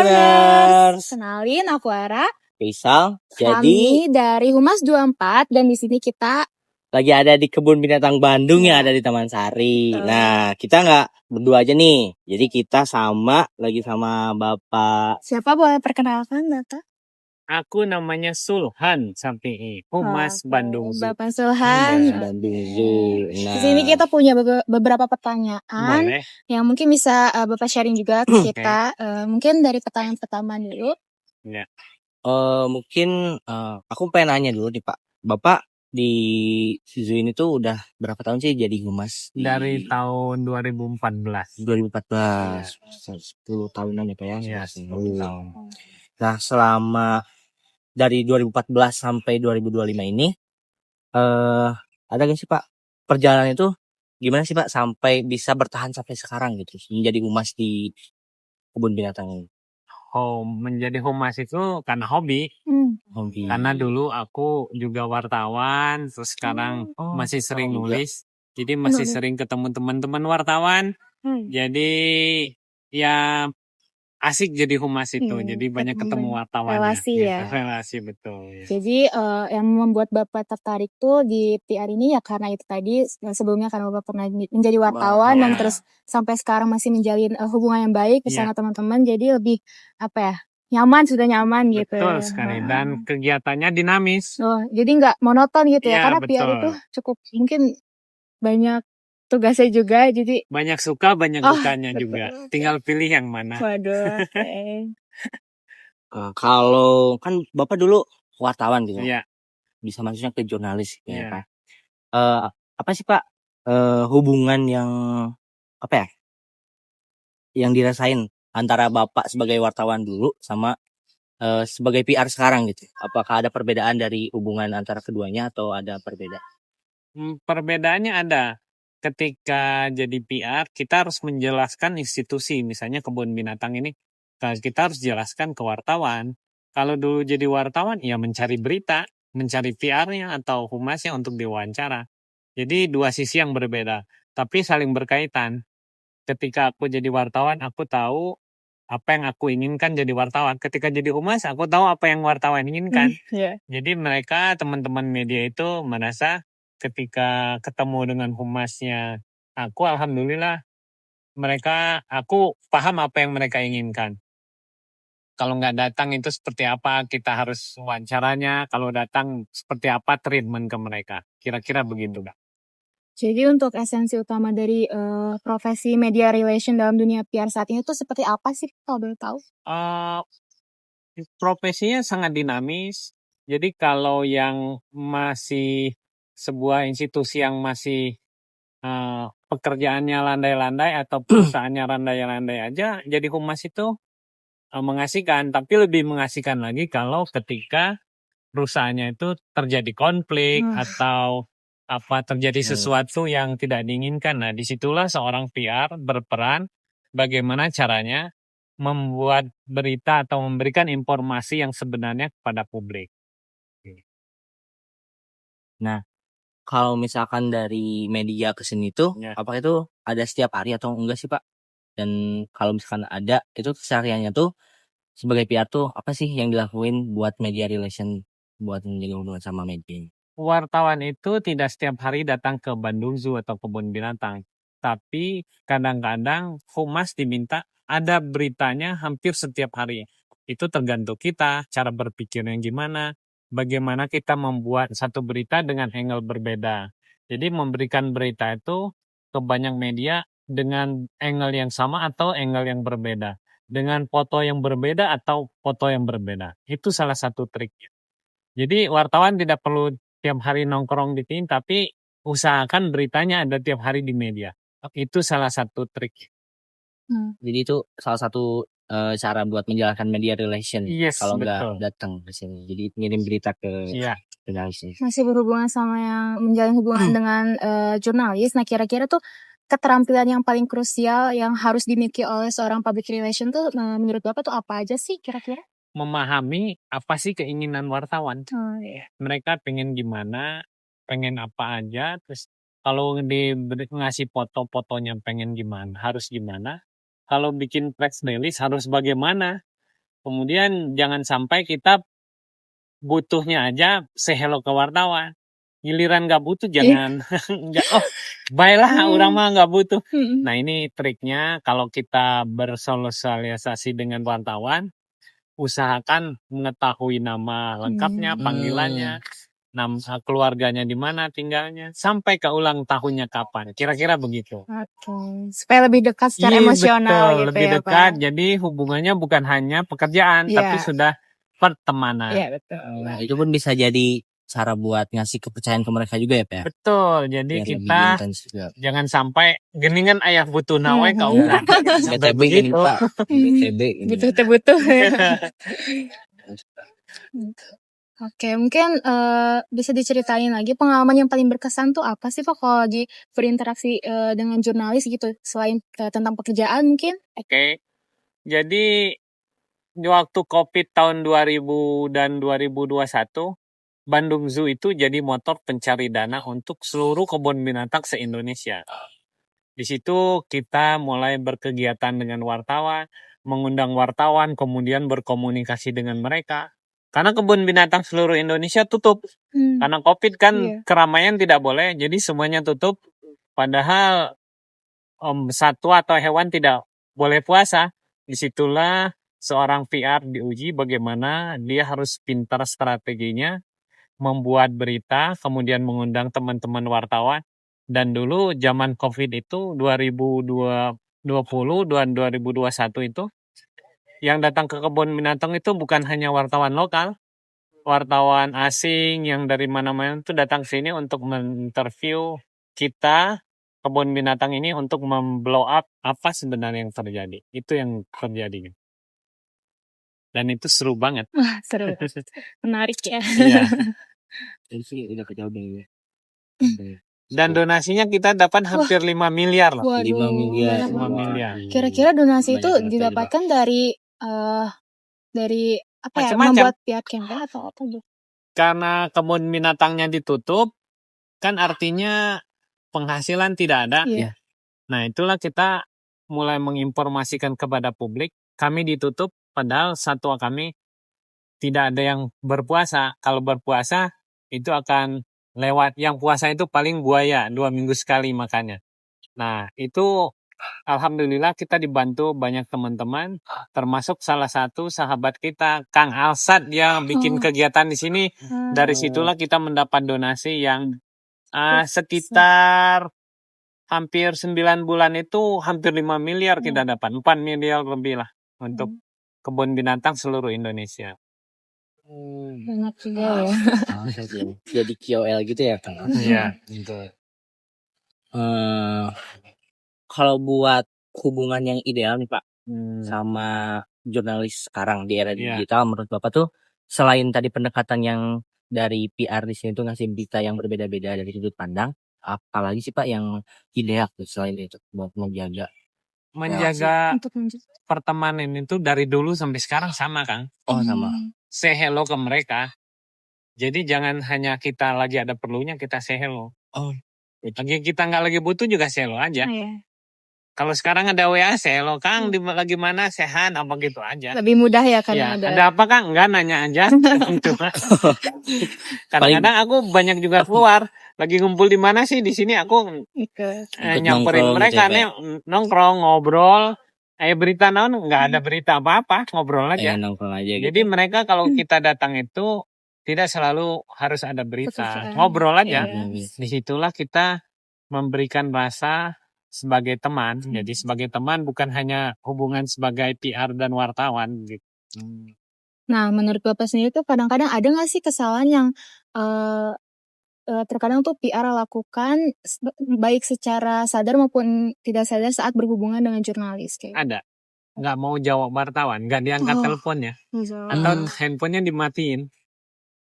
Humaners. Kenalin, aku Ara. Faisal. Kami dari Humas 24 dan di sini kita lagi ada di Kebun Binatang Bandung yang ada di Taman Sari. Nah, kita nggak berdua aja nih. Jadi kita lagi sama Bapak. Siapa, boleh perkenalkan, Bapak? Aku namanya Sulhan Sampi'i, Humas Bandung Zoo. Bapak Sulhan. Bandung Zoo. Di sini kita punya beberapa pertanyaan. Boleh. Yang mungkin bisa Bapak sharing juga ke kita. Mungkin dari pertanyaan pertama dulu. Ya. Mungkin aku pengen nanya dulu nih Pak. Bapak di zoo ini tuh udah berapa tahun sih jadi humas? Dari tahun 2014. 2014. 10 tahunan ya Pak ya? Iya, 10 tahun. Nah, selama dari 2014 sampai 2025 ini ada gak sih Pak perjalanan itu gimana sih Pak sampai bisa bertahan sampai sekarang gitu menjadi humas di kebun binatang ini? Menjadi humas itu karena hobi. Hobi. Karena dulu aku juga wartawan, terus sekarang masih sering nulis. Jadi masih sering ketemu teman-teman wartawan. Jadi ya asik jadi humas itu. Jadi banyak ketemu wartawan. Relasi gitu. ya. Relasi, betul. Ya. Jadi yang membuat Bapak tertarik tuh di PR ini ya karena itu tadi, sebelumnya karena Bapak pernah menjadi wartawan dan terus sampai sekarang masih menjalin hubungan yang baik bersama teman-teman. Jadi lebih nyaman, sudah nyaman gitu. Betul sekali. Dan kegiatannya dinamis. Jadi nggak monoton gitu ya, karena betul. PR itu cukup mungkin banyak tugasnya juga, jadi banyak suka, banyak dukanya juga. Tinggal pilih yang mana. Waduh. Kalau kan Bapak dulu wartawan gitu. Iya. Bisa maksudnya ke jurnalis ya Pak. Apa sih Pak hubungan yang yang dirasain antara Bapak sebagai wartawan dulu sama sebagai PR sekarang gitu? Apakah ada perbedaan dari hubungan antara keduanya atau ada perbedaan? Perbedaannya ada. Ketika jadi PR, kita harus menjelaskan institusi. Misalnya kebun binatang ini, kita harus jelaskan ke wartawan. Kalau dulu jadi wartawan, ya mencari berita, mencari PR-nya atau humasnya untuk diwawancara. Jadi dua sisi yang berbeda, tapi saling berkaitan. Ketika aku jadi wartawan, aku tahu apa yang aku inginkan jadi wartawan. Ketika jadi humas, aku tahu apa yang wartawan inginkan. Jadi mereka, teman-teman media itu merasa ketika ketemu dengan humasnya aku, alhamdulillah aku paham apa yang mereka inginkan. Kalau nggak datang itu seperti apa, kita harus wawancaranya. Kalau datang seperti apa treatment ke mereka. Kira-kira begitu, Kak. Jadi untuk esensi utama dari profesi media relation dalam dunia PR saat ini tuh seperti apa sih, kalau boleh tahu? Profesinya sangat dinamis. Jadi kalau yang masih sebuah institusi yang masih pekerjaannya landai-landai atau perusahaannya landai-landai aja, jadi humas itu mengasihkan. Tapi lebih mengasihkan lagi kalau ketika perusahaannya itu terjadi konflik atau terjadi sesuatu yang tidak diinginkan. Nah, disitulah seorang PR berperan bagaimana caranya membuat berita atau memberikan informasi yang sebenarnya kepada publik. Nah, kalau misalkan dari media ke sini tuh, apakah itu ada setiap hari atau enggak sih Pak? Dan kalau misalkan ada, itu kesehariannya tuh sebagai PR tuh apa sih yang dilakuin buat media relation, buat menjaga hubungan sama media? Wartawan itu tidak setiap hari datang ke Bandung Zoo atau kebun binatang. Tapi kadang-kadang humas diminta ada beritanya hampir setiap hari. Itu tergantung kita, cara berpikirnya gimana, bagaimana kita membuat satu berita dengan angle berbeda. Jadi memberikan berita itu ke banyak media dengan angle yang sama atau angle yang berbeda. Dengan foto yang berbeda atau foto yang berbeda. Itu salah satu trik. Jadi wartawan tidak perlu tiap hari nongkrong di sini, tapi usahakan beritanya ada tiap hari di media. Itu salah satu trik. Jadi itu salah satu cara buat menjalankan media relation. Kalau nggak datang ke sini. Jadi ngirim berita ke jurnalis. Masih berhubungan sama yang menjalin hubungan dengan jurnalis. Nah, kira-kira tuh keterampilan yang paling krusial yang harus dimiliki oleh seorang public relation tuh menurut Bapak tuh apa aja sih kira-kira? Memahami apa sih keinginan wartawan. Mereka pengen gimana, pengen apa aja, terus kalau ngasih foto-fotonya pengen gimana, harus gimana. Kalau bikin press release harus bagaimana. Kemudian jangan sampai kita butuhnya aja say hello ke wartawan. Giliran nggak butuh jangan baiklah orang mah nggak butuh. Nah ini triknya kalau kita bersosialisasi dengan wartawan, usahakan mengetahui nama lengkapnya, panggilannya, nama keluarganya di mana tinggalnya, sampai ke ulang tahunnya kapan. Kira-kira begitu. Oke, supaya lebih dekat secara Iya, emosional betul, gitu lebih ya, dekat. Pak. Jadi hubungannya bukan hanya pekerjaan, tapi Iya. sudah pertemanan. Iya, betul. Nah, itu pun bisa jadi cara buat ngasih kepercayaan ke mereka juga ya, Pak. Betul. Jadi Biar lebih kita intens juga. jangan sampai geningan ayah butuh nawe ke Mhm. urang. Sampai BTB gini, begitu. Pak. BTB gini. Butuh-butuh. Oke, mungkin bisa diceritain lagi pengalaman yang paling berkesan tuh apa sih Pak kalau lagi berinteraksi dengan jurnalis gitu selain tentang pekerjaan mungkin? Oke. Jadi di waktu COVID tahun 2000 dan 2021, Bandung Zoo itu jadi motor pencari dana untuk seluruh kebun binatang se-Indonesia. Di situ kita mulai berkegiatan dengan wartawan, mengundang wartawan, kemudian berkomunikasi dengan mereka. Karena kebun binatang seluruh Indonesia tutup. Karena COVID kan keramaian tidak boleh, jadi semuanya tutup. Padahal satwa atau hewan tidak boleh puasa. Disitulah seorang PR diuji bagaimana dia harus pintar strateginya, membuat berita, kemudian mengundang teman-teman wartawan. Dan dulu zaman COVID itu 2020 dan 2021 itu, yang datang ke kebun binatang itu bukan hanya wartawan lokal, wartawan asing yang dari mana-mana itu datang ke sini untuk menginterview kita, kebun binatang ini, untuk memblow up apa sebenarnya yang terjadi. Itu yang terjadi. Dan itu seru banget. Wah, seru. Menarik ya. Iya. Ini udah kejauh deh. Dan donasinya kita dapat hampir 5 miliar loh. Waduh, 5 miliar. banyak 5 banget. miliar. Kira-kira donasi itu Banyak banget didapatkan dari apa ya? Macam-macam. Membuat PR campaign atau apa gitu? Karena kebun binatangnya ditutup, kan artinya penghasilan tidak ada. Iya. Nah, itulah kita mulai menginformasikan kepada publik, kami ditutup, padahal satwa kami tidak ada yang berpuasa. Kalau berpuasa, itu akan lewat. Yang puasa itu paling buaya, 2 minggu sekali makannya. Nah, itu alhamdulillah kita dibantu banyak teman-teman, termasuk salah satu sahabat kita, Kang Alsat, yang bikin kegiatan di sini. Dari situlah kita mendapat donasi yang sekitar hampir 9 bulan itu hampir 5 miliar kita dapat. 4 miliar lebih lah untuk kebun binatang seluruh Indonesia. Banyak juga ya. Jadi KOL gitu ya, Kang. Iya. Kalau buat hubungan yang ideal nih Pak sama jurnalis sekarang di era digital, menurut Bapak tuh selain tadi pendekatan yang dari PR di sini tuh ngasih berita yang berbeda-beda dari sudut pandang, apalagi sih Pak yang ideal tuh selain itu buat menjaga Untuk pertemanan itu dari dulu sampai sekarang sama, Kang. Oh, sama. Say hello ke mereka. Jadi jangan hanya kita lagi ada perlunya kita say hello. Oh. Lagi kita nggak lagi butuh juga say hello aja. Iya. Kalau sekarang ada WA, say hello Kang, lagi mana, sehat, apa gitu aja. Lebih mudah ya Ya, karena ada apa Kang? Enggak, nanya aja. Kadang-kadang aku banyak juga keluar. Lagi ngumpul di mana sih? Di sini aku nyamperin mereka nih, nongkrong, ngobrol. Berita naon, nggak ada berita apa-apa, ngobrol aja. Nongkrong aja gitu. Jadi mereka kalau kita datang itu tidak selalu harus ada berita, ngobrol aja. Disitulah kita memberikan rasa sebagai teman. Jadi sebagai teman bukan hanya hubungan sebagai PR dan wartawan gitu. Nah, menurut Bapak sendiri tuh kadang-kadang ada nggak sih kesalahan yang terkadang tuh PR lakukan baik secara sadar maupun tidak sadar saat berhubungan dengan jurnalis kayak? Ada. Nggak mau jawab wartawan, nggak diangkat teleponnya. Atau handphonenya dimatiin.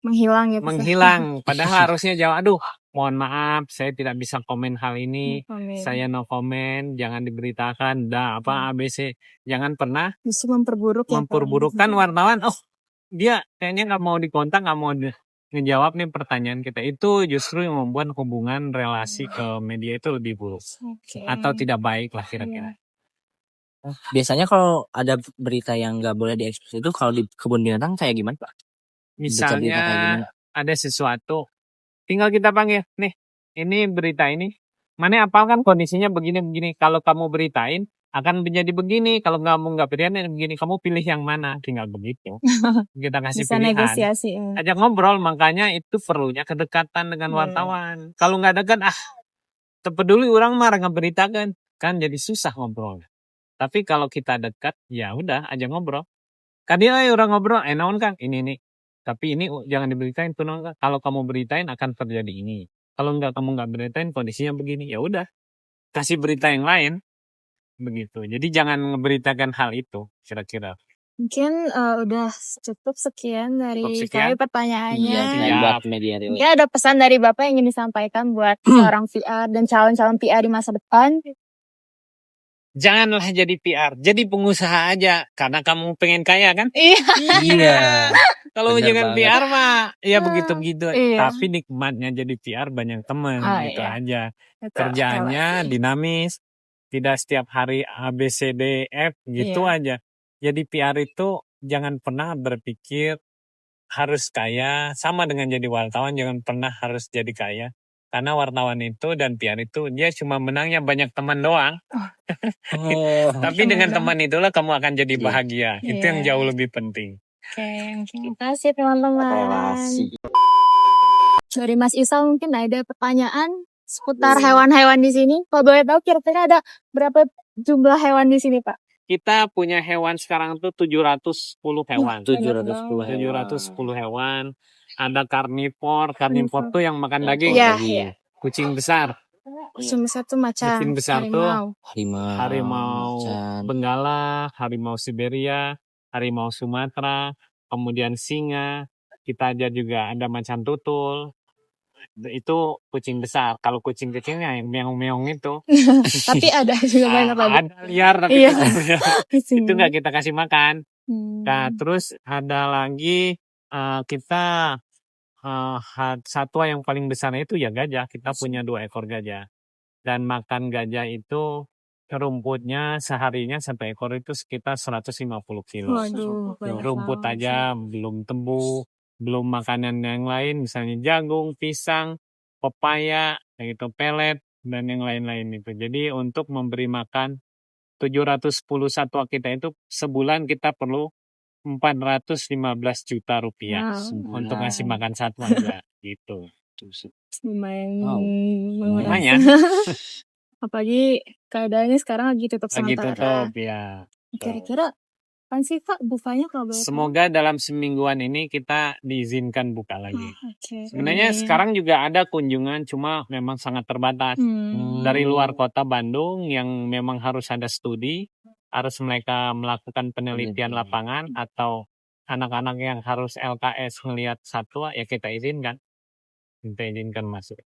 Menghilang gitu. Menghilang. Padahal harusnya jawab, aduh mohon maaf saya tidak bisa komen hal ini. Saya no comment, jangan diberitakan, ABC. Jangan pernah justru memperburukkan wartawan. Oh, dia kayaknya nggak mau dikontak, nggak mau ngejawab nih pertanyaan kita. Itu justru yang membuat hubungan relasi ke media itu lebih buruk. Atau tidak baik lah kira-kira. Biasanya kalau ada berita yang nggak boleh diekspos itu kalau di kebun binatang kayak gimana, Pak? Berita-berita kayak Misalnya gimana? ada sesuatu, tinggal kita panggil, "Nih, ini berita ini, Mane apalkan kondisinya begini-begini, kalau kamu beritain akan menjadi begini, kalau kamu nggak beritain begini, kamu pilih yang mana?" Tinggal begitu. Kita kasih Bisa pilihan. negosiasi. Ajak ngobrol, makanya itu perlunya kedekatan dengan wartawan. Kalau nggak dekat, tepeduli orang mah ngeberitakeun, kan jadi susah ngobrol. Tapi kalau kita dekat, ya udah ajak ngobrol. Kan dia orang ngobrol, naon Kang, ini. Tapi ini jangan diberitain tuh Kang. Kalau kamu beritain akan terjadi ini. Kalau kamu nggak beritain kondisinya begini, ya udah kasih berita yang lain begitu. Jadi jangan ngeberitakan hal itu kira-kira. Mungkin udah cukup sekian dari Cukup sekian? kami pertanyaannya. Iya, Siap. dan buat media relay. Mungkin ada pesan dari Bapak yang ingin disampaikan buat seorang PR dan calon-calon PR di masa depan. Janganlah jadi PR, jadi pengusaha aja karena kamu pengen kaya kan? Iya. Kalau Bener jangan banget. PR mah ya begitu-begitu. Iya. Tapi nikmatnya jadi PR banyak teman gitu iya. aja. Betul. Kerjaannya dinamis, tidak setiap hari A B C D F gitu aja. Jadi PR itu jangan pernah berpikir harus kaya, sama dengan jadi wartawan jangan pernah harus jadi kaya. Karena wartawan itu dan PR itu dia cuma menangnya banyak teman doang. Oh. Tapi dengan teman itulah kamu akan jadi Iya. bahagia. Itu yang jauh lebih penting. Oke, terima kasih teman-teman. Relasi. Dari Mas Isal mungkin ada pertanyaan seputar hewan-hewan di sini. Kalau boleh tahu kira-kira ada berapa jumlah hewan di sini, Pak? Kita punya hewan sekarang tuh 710 hewan. 710 hewan. Ada karnivor. Karnivor tuh yang makan daging. Iya. Kucing besar. Kucing besar tuh macan. Kucing besar tuh Harimau. harimau Benggala, harimau Siberia, harimau Sumatera, kemudian singa. Kita aja juga ada macan tutul. Itu kucing besar. Kalau kucing kecilnya yang meong-meong itu. Tapi ada juga banyak lagi. Ada liar tapi Iya. itu nggak kita kasih makan. Hmm. Nah, terus ada lagi kita satwa yang paling besar itu ya gajah. Kita punya 2 ekor gajah. Dan makan gajah itu rumputnya seharinya satu ekor itu sekitar 150 kilo. Waduh, banyak Rumput banget aja, belum tebu, belum makanan yang lain, misalnya jagung, pisang, pepaya, kayak gitu, pelet, dan yang lain-lain itu. Jadi untuk memberi makan 710 satwa kita itu sebulan kita perlu 415 juta rupiah untuk ngasih makan satwa aja gitu. Lumayan. Lumayan. Apalagi keadaannya sekarang lagi tutup Lagi sementara. tutup ya. Kira-kira kapan sih Pak bukanya kalau boleh tahu? Semoga dalam semingguan ini kita diizinkan buka lagi. Oke. Sebenarnya sekarang juga ada kunjungan, cuma memang sangat terbatas. Dari luar kota Bandung yang memang harus ada studi, harus mereka melakukan penelitian lapangan, atau anak-anak yang harus LKS ngelihat satwa, ya kita izinkan. Kita izinkan masuk.